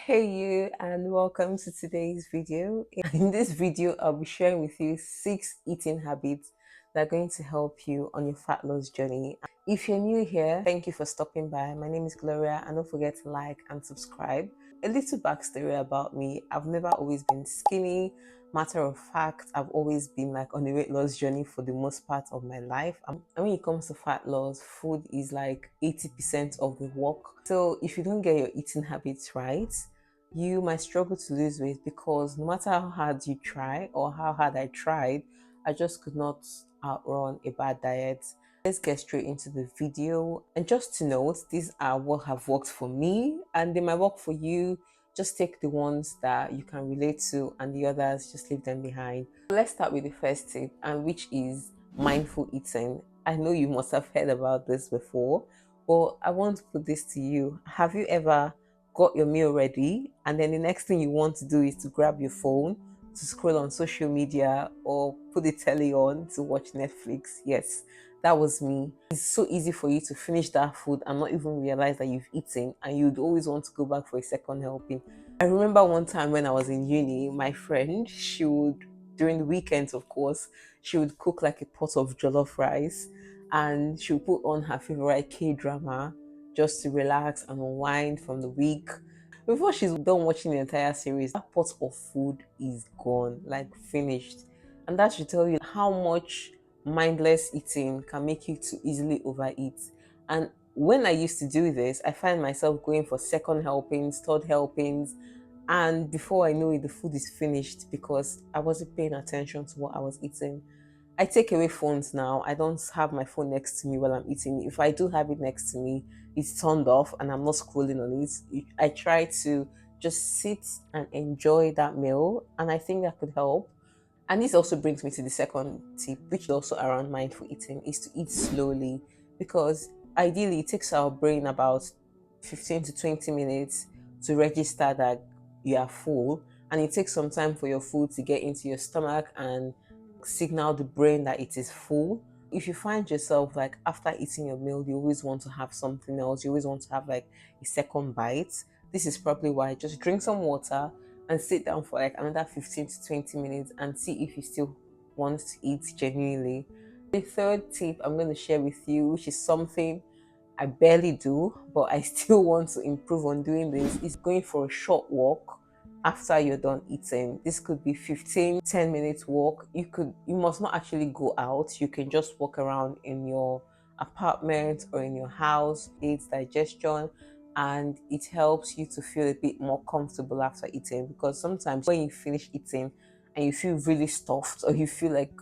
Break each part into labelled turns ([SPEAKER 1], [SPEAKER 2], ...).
[SPEAKER 1] Hey you, and welcome to today's video. In this video I'll be sharing with you 6 eating habits that are going to help you on your fat loss journey. If you're new here, thank you for stopping by. My name is Gloria, and don't forget to like and subscribe. A little backstory about me: I've never always been skinny. Matter of fact, I've always been like on a weight loss journey for the most part of my life. And when it comes to fat loss, food is like 80% of the work. So if you don't get your eating habits right, you might struggle to lose weight, because no matter how hard you try or how hard I tried, I just could not outrun a bad diet. Let's get straight into the video. And just to note, these are what have worked for me and they might work for you. Just take the ones that you can relate to, and the others, just leave them behind. Let's start with the first tip, and which is mindful eating. I know you must have heard about this before, but I want to put this to you. Have you ever got your meal ready and then the next thing you want to do is to grab your phone to scroll on social media or put the telly on to watch Netflix? Yes, that was me. It's so easy for you to finish that food and not even realize that you've eaten, and you'd always want to go back for a second helping. I remember one time when I was in uni, my friend, she would, during the weekends of course, she would cook like a pot of jollof rice, and she would put on her favorite K drama just to relax and unwind from the week. Before she's done watching the entire series, that pot of food is gone, like finished. And that should tell you how much mindless eating can make you to easily overeat. And when I used to do this, I find myself going for second helpings, third helpings, and before I know it, the food is finished because I wasn't paying attention to what I was eating. I take away phones now. I don't have my phone next to me while I'm eating. If I do have it next to me, it's turned off and I'm not scrolling on it. I try to just sit and enjoy that meal, and I think that could help. And this also brings me to the second tip, which is also around mindful eating, is to eat slowly, because ideally it takes our brain about 15 to 20 minutes to register that you are full, and it takes some time for your food to get into your stomach and signal the brain that it is full. If you find yourself like after eating your meal, you always want to have something else, you always want to have like a second bite, this is probably why. Just drink some water and sit down for like another 15 to 20 minutes and see if you still want to eat genuinely. The third tip I'm going to share with you, which is something I barely do, but I still want to improve on doing this, is going for a short walk after you're done eating. This could be 15-10 minutes walk. You must not actually go out. You can just walk around in your apartment or in your house. Aids digestion, and it helps you to feel a bit more comfortable after eating, because sometimes when you finish eating and you feel really stuffed or you feel like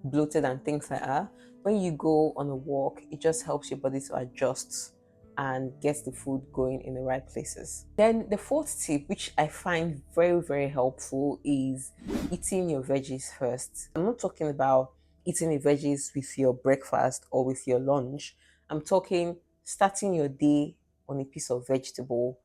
[SPEAKER 1] bloated and things like that, when you go on a walk, it just helps your body to adjust and gets the food going in the right places. Then the fourth tip, which I find very helpful, is eating your veggies first. I'm not talking about eating the veggies with your breakfast or with your lunch. I'm talking starting your day on a piece of vegetable.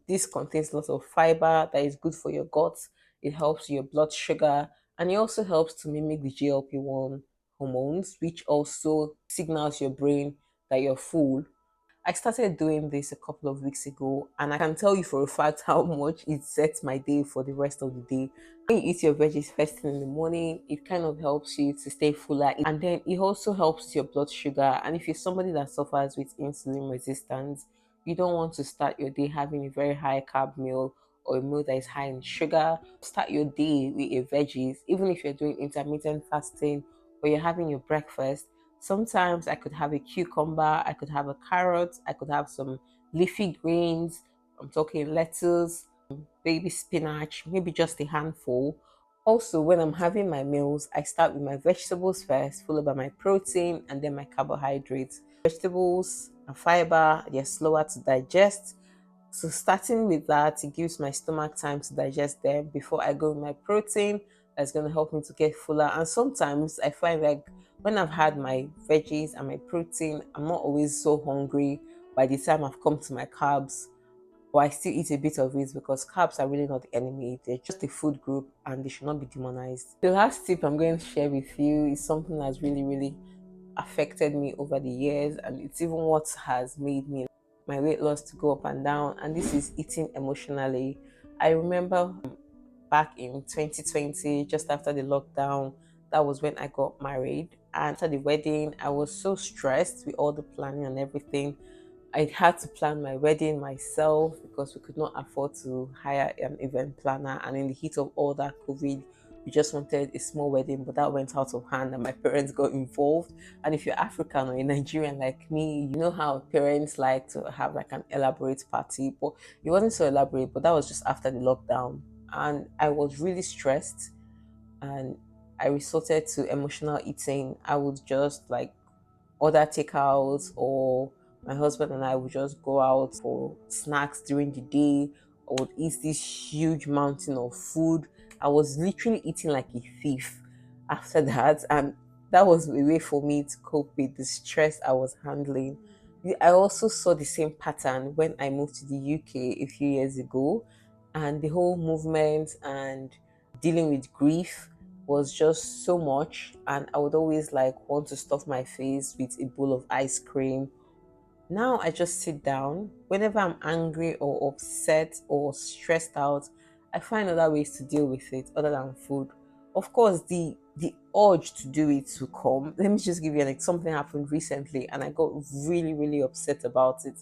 [SPEAKER 1] This contains lots of fiber that is good for your gut. It helps your blood sugar, and it also helps to mimic the GLP-1 hormones, which also signals your brain that you're full. I started doing this a couple of weeks ago, and I can tell you for a fact how much it sets my day for the rest of the day. When you eat your veggies first thing in the morning, it kind of helps you to stay fuller, and then it also helps with your blood sugar. And if you're somebody that suffers with insulin resistance, you don't want to start your day having a very high carb meal or a meal that is high in sugar. Start your day with a veggies, even if you're doing intermittent fasting or you're having your breakfast. Sometimes I could have a cucumber, I could have a carrot, I could have some leafy greens. I'm talking lettuce, baby spinach, maybe just a handful. Also, when I'm having my meals, I start with my vegetables first, followed by my protein and then my carbohydrates. Vegetables and fiber, they're slower to digest. So starting with that, it gives my stomach time to digest them before I go with my protein. That's going to help me to get fuller. And sometimes I find like when I've had my veggies and my protein, I'm not always so hungry by the time I've come to my carbs, but I still eat a bit of it, because carbs are really not the enemy. They're just a food group and they should not be demonized. The last tip I'm going to share with you is something that's really affected me over the years, and it's even what has made me my weight loss to go up and down, and this is eating emotionally. I remember back in 2020, just after the lockdown, that was when I got married. And after the wedding, I was so stressed with all the planning and everything. I had to plan my wedding myself because we could not afford to hire an event planner. And in the heat of all that COVID, we just wanted a small wedding, but that went out of hand and my parents got involved. And if you're African or a Nigerian like me, you know how parents like to have like an elaborate party, but it wasn't so elaborate, but that was just after the lockdown. And I was really stressed and I resorted to emotional eating. I would just like order takeouts, or my husband and I would just go out for snacks during the day. I would eat this huge mountain of food. I was literally eating like a thief after that, and that was a way for me to cope with the stress I was handling. I also saw the same pattern when I moved to the UK a few years ago, and the whole movement and dealing with grief was just so much, and I would always like want to stuff my face with a bowl of ice cream. Now I just sit down whenever I'm angry or upset or stressed out. I find other ways to deal with it other than food. Of course, the urge to do it to come. Let me just give you something happened recently, and I got really upset about it.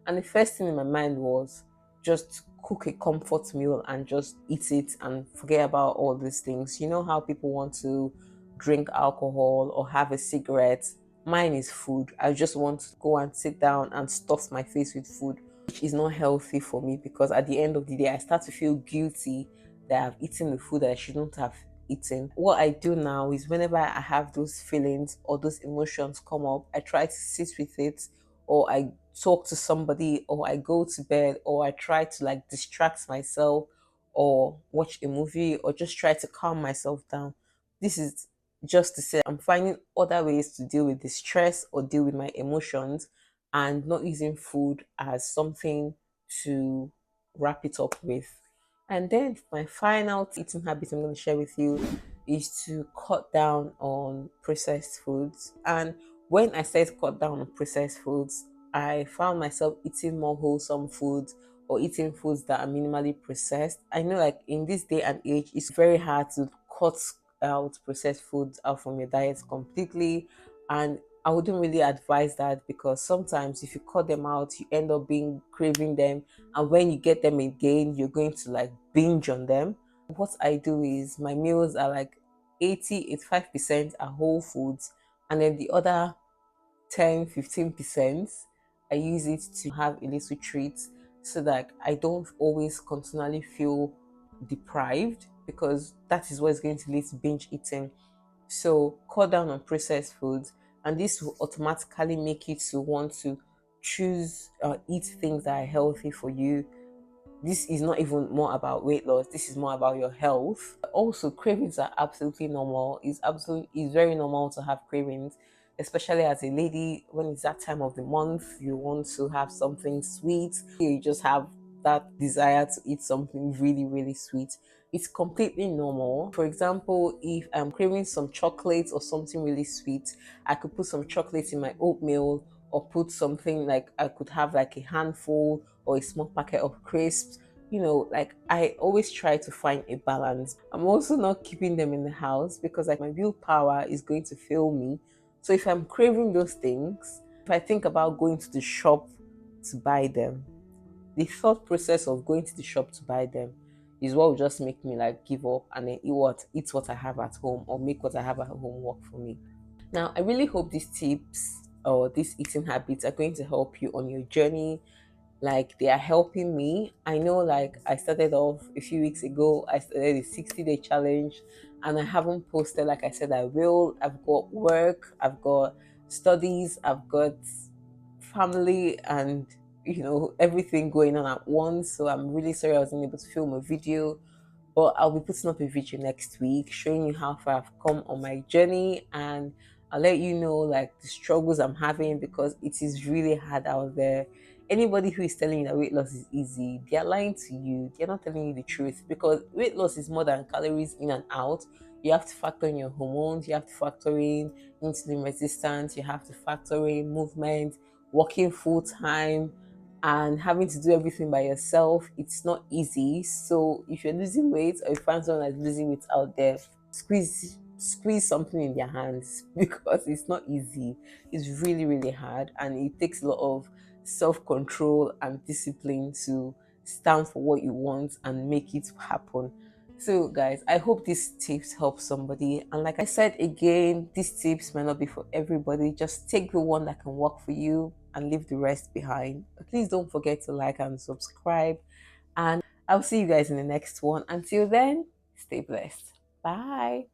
[SPEAKER 1] And the first thing in my mind was just cook a comfort meal and just eat it and forget about all these things. You know how people want to drink alcohol or have a cigarette. Mine is food. I just want to go and sit down and stuff my face with food, which is not healthy for me because at the end of the day, I start to feel guilty that I've eaten the food that I shouldn't have eaten. What I do now is whenever I have those feelings or those emotions come up, I try to sit with it, or I talk to somebody, or I go to bed, or I try to like distract myself or watch a movie or just try to calm myself down. This is just to say I'm finding other ways to deal with the stress or deal with my emotions, and not using food as something to wrap it up with. And then my final eating habit I'm going to share with you is to cut down on processed foods. And when I said cut down on processed foods, I found myself eating more wholesome foods or eating foods that are minimally processed. I know, like in this day and age, it's very hard to cut out processed foods out from your diet completely. And I wouldn't really advise that because sometimes if you cut them out, you end up being craving them. And when you get them again, you're going to like binge on them. What I do is my meals are like 85% are whole foods, and then the other 10-15% I use it to have a little treat so that I don't always continually feel deprived, because that is what's going to lead to binge eating. So cut down on processed foods, and this will automatically make you to want to choose eat things that are healthy for you. This is not even more about weight loss, this is more about your health. Also, cravings are absolutely normal. It's very normal to have cravings, especially as a lady. When it's that time of the month, you want to have something sweet, you just have that desire to eat something really sweet. It's completely normal. For example, if I'm craving some chocolate or something really sweet, I could put some chocolate in my oatmeal, or put something like I could have like a handful or a small packet of crisps. Like I always try to find a balance. I'm also not keeping them in the house because like my willpower is going to fail me. So if I'm craving those things, if I think about going to the shop to buy them, the thought process of going to the shop to buy them is what will just make me like give up and then eat what I have at home, or make what I have at home work for me. Now, I really hope these tips or these eating habits are going to help you on your journey. Like they are helping me. I know, like I started off a few weeks ago, I started a 60-day challenge, and I haven't posted like I said I will. I've got work, I've got studies, I've got family, and everything going on at once. So I'm really sorry I wasn't able to film a video, but I'll be putting up a video next week showing you how far I've come on my journey, and I'll let you know like the struggles I'm having, because it is really hard out there. Anybody who is telling you that weight loss is easy, they're lying to you. They're not telling you the truth, because weight loss is more than calories in and out. You have to factor in your hormones, you have to factor in insulin resistance, you have to factor in movement, working full time, and having to do everything by yourself, it's not easy. So if you're losing weight or you find someone that's losing weight out there, squeeze something in their hands because it's not easy. It's really, really hard, and it takes a lot of self-control and discipline to stand for what you want and make it happen. So guys, I hope these tips help somebody. And like I said again, these tips might not be for everybody. Just take the one that can work for you and leave the rest behind. Please don't forget to like and subscribe. And I'll see you guys in the next one. Until then, stay blessed. Bye.